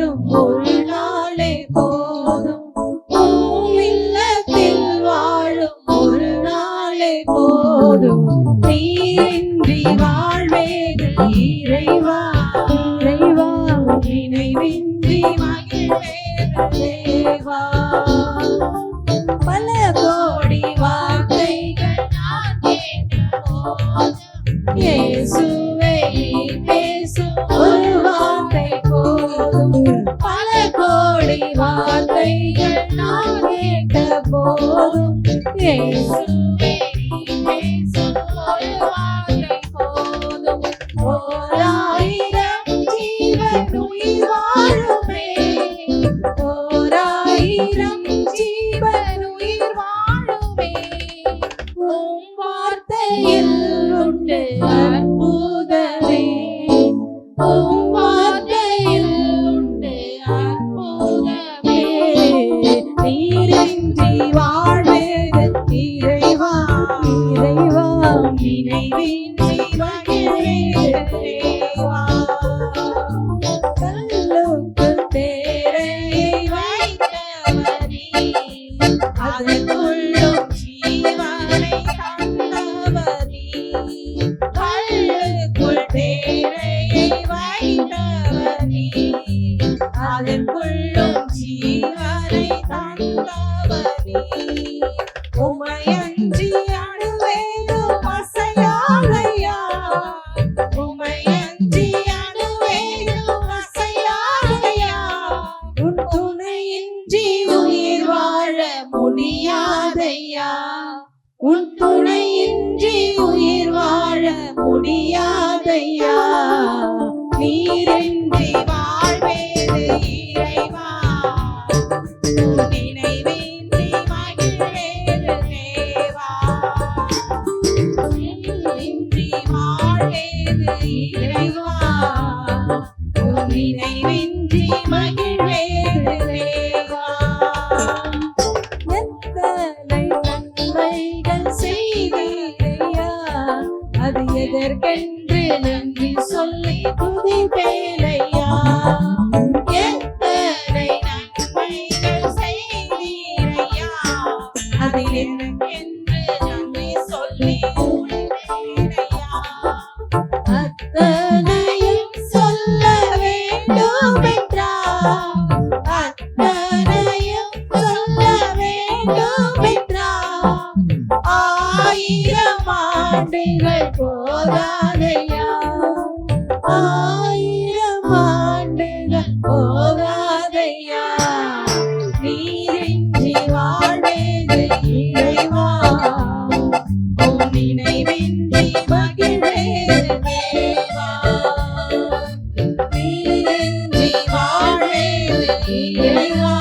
வாழும் ஒரு நாளே போதும், இல்லத்தில் வாழும் ஒரு நாளே போதும். நீரின்றி வாழ்வேது இறைவா, இறைவா நினைவின்றி மகிழ்வேது தேவா. பல கோடி வார்த்தைகள் நான் கேட்கும் இயேசுவே பேசும் ஒரு வார்த்தை போதும். பல கோடி வார்த்தைகள் நான் கேட்ட போதும் இயேசுவே பேசும் ஒரு வார்த்தை போதும். ஓராயிரம் ஜீவன் உயிர் வாழுமே, ஓராயிரம் ஜீவன் உயிர் வாழுமே. உம் வார்த்தையில் உண்டு அற்புதமே, உம் வார்த்தையில் உண்டு அற்புதமே. நீரின்றி வாழ்வேது இறைவா, இறைவா நினைவின்றி மகிழ்வேது தேவா. கல்லுக்குள் தேரையை வைத்தவரே, அதற்குள்ளும் ஜீவனை தந்தவரே. கல்லுக்குள் தேரையை வைத்தவரே, அதற்குள்ளும் ஜீவனை தந்தவரே. உமையன்றி அணுவேதும் அசையாதையா, உமையன்றி அணுவேதும் அசையாதையா. உன் துணையின்றி உயிர் வாழ முடியாதையா, உன் துணையின்றி உயிர் வாழ முடியாதையா. நீரின்றி வாழ்வேது இறைவா, நினைவின்றி மகிழ்வேது தேவா. நீரின்றி வாழ்வேது இறைவா, நினைவின்றி மகிழ்வேது தேவா. எத்தனை நன்மைகள் செய்தீரையா, அது எதற்கென்று நன்றி சொல்லி துதிப்பேனையா. எத்தனை நன்மைகள் செய்தீரையா, அது எனக்கென்று நன்றி சொல்லி துதிப்பேனையா. அத்தனையும் சொல்ல வேண்டும் என்றார், அத்தனையும் சொல்ல வேண்டும் என்றார். 1000 ஆண்டுகள் போதாதையா, 1000 ஆண்டுகள் போதாதையா. நீரின்றி வாழ்வேது இறைவா, உம் நினைவின்றி மகிழ்வேது தேவா. நீரின்றி வாழ்வேது இறைவா,